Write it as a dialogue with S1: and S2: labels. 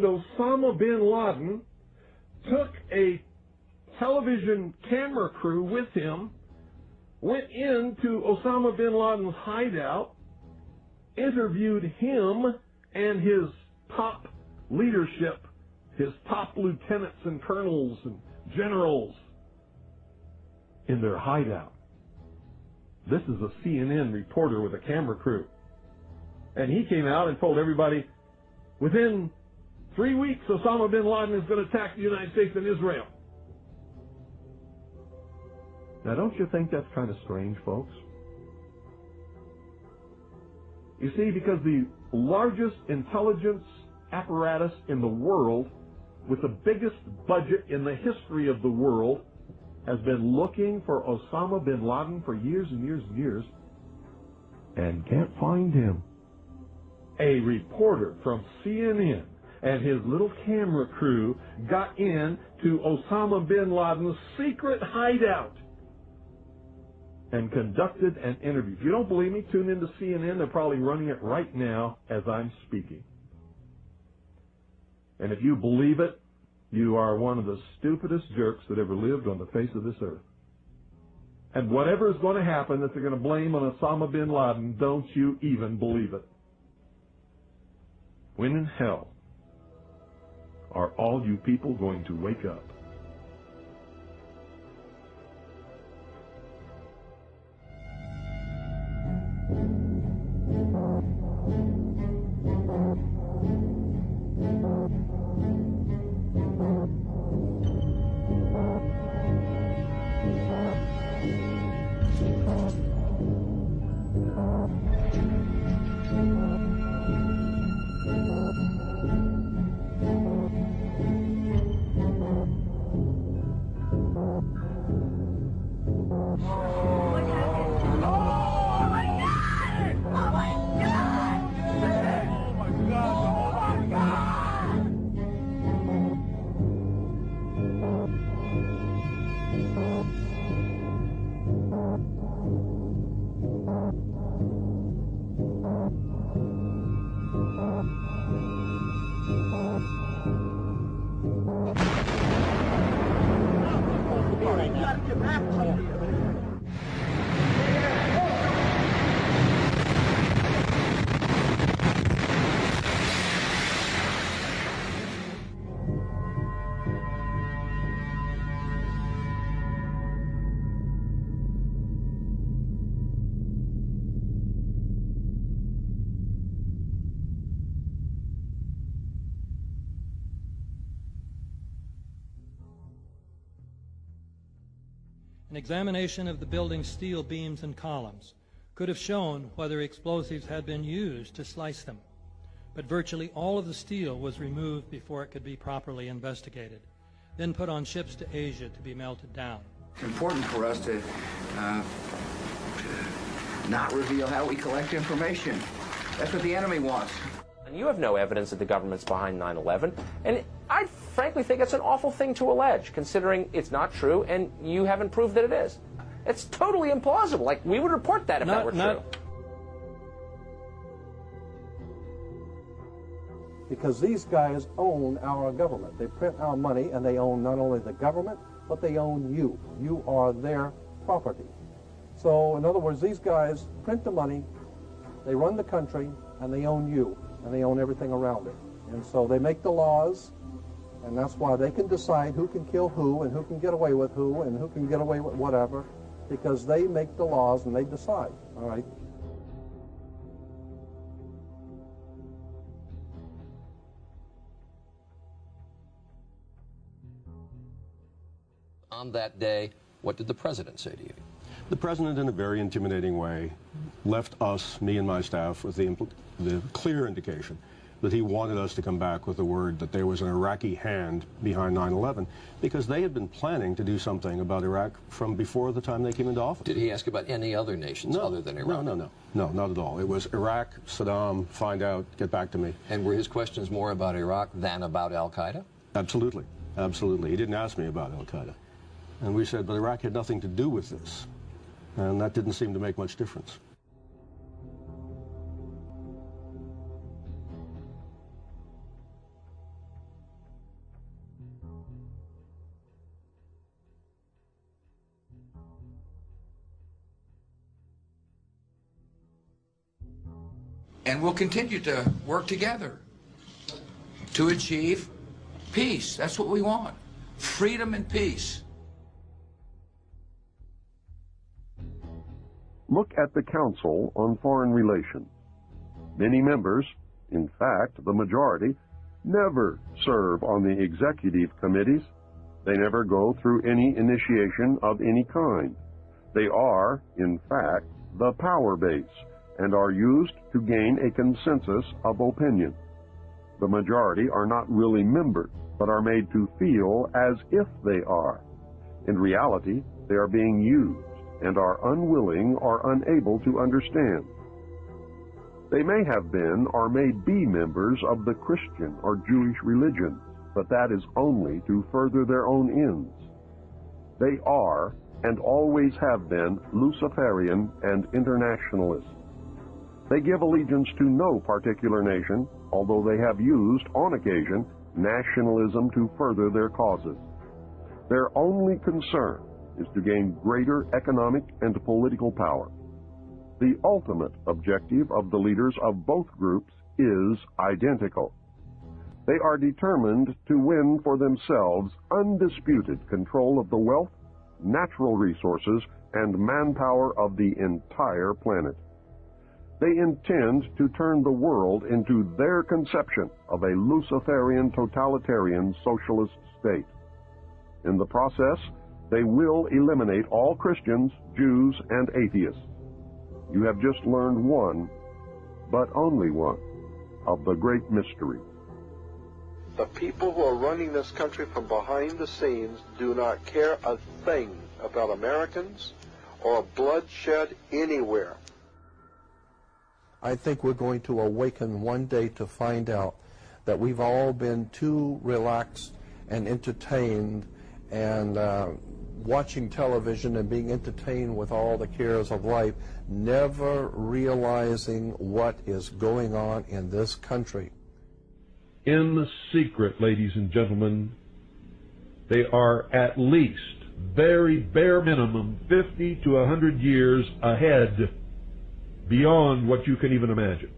S1: found Osama bin Laden, took a television camera crew with him, went into Osama bin Laden's hideout, interviewed him and his top leadership, his top lieutenants and colonels and generals in their hideout. This is a CNN reporter with a camera crew. And he came out and told everybody, within 3 weeks, Osama bin Laden is going to attack the United States and Israel. Now, don't you think that's kind of strange, folks? You see, because the largest intelligence apparatus in the world, with the biggest budget in the history of the world, has been looking for Osama bin Laden for years and years and years, and can't find him. A reporter from CNN and his little camera crew got in to Osama bin Laden's secret hideout and conducted an interview. If you don't believe me, tune into CNN. They're probably running it right now as I'm speaking. And if you believe it, you are one of the stupidest jerks that ever lived on the face of this earth. And whatever is going to happen that they're going to blame on Osama bin Laden, don't you even believe it. When in hell are all you people going to wake up?
S2: An examination of the building's steel beams and columns could have shown whether explosives had been used to slice them, but virtually all of the steel was removed before it could be properly investigated, then put on ships to Asia to be melted down.
S3: It's important for us to not reveal how we collect information. That's what the enemy wants.
S4: And you have no evidence that the government's behind 9/11, and I frankly think it's an awful thing to allege, considering it's not true and you haven't proved that it is. It's totally implausible. Like, we would report that if that were true.
S5: Because these guys own our government. They print our money, and they own not only the government, but they own you. You are their property. So, in other words, these guys print the money, they run the country, and they own you, and they own everything around it. And so they make the laws, and that's why they can decide who can kill who, and who can get away with who, and who can get away with whatever, because they make the laws and they decide, all right?
S6: On that day, what did the president say to you?
S7: The president, in a very intimidating way, left us, me and my staff, with the clear indication that he wanted us to come back with the word that there was an Iraqi hand behind 9/11, because they had been planning to do something about Iraq from before the time they came into office.
S6: Did he ask about any other nations other than Iraq?
S7: No, not at all. It was Iraq, Saddam, find out, get back to me.
S6: And were his questions more about Iraq than about al-Qaeda?
S7: Absolutely, absolutely. He didn't ask me about al-Qaeda. And we said, but Iraq had nothing to do with this. And that didn't seem to make much difference.
S3: And we'll continue to work together to achieve peace. That's what we want. Freedom and peace.
S8: Look at the Council on Foreign Relations. Many members, in fact, the majority, never serve on the executive committees. They never go through any initiation of any kind. They are, in fact, the power base and are used to gain a consensus of opinion. The majority are not really members, but are made to feel as if they are. In reality, they are being used and are unwilling or unable to understand. They may have been or may be members of the Christian or Jewish religions, but that is only to further their own ends. They are, and always have been, Luciferian and internationalist. They give allegiance to no particular nation, although they have used, on occasion, nationalism to further their causes. Their only concern is to gain greater economic and political power. The ultimate objective of the leaders of both groups is identical. They are determined to win for themselves undisputed control of the wealth, natural resources, and manpower of the entire planet. They intend to turn the world into their conception of a Luciferian totalitarian socialist state. In the process, they will eliminate all Christians, Jews, and atheists. You have just learned one, but only one, of the great mystery.
S5: The people who are running this country from behind the scenes do not care a thing about Americans or bloodshed anywhere. I think we're going to awaken one day to find out that we've all been too relaxed and entertained and watching television and being entertained with all the cares of life, never realizing what is going on in this country.
S9: In the secret, ladies and gentlemen, they are at least, very bare minimum, 50 to 100 years ahead, beyond what you can even imagine.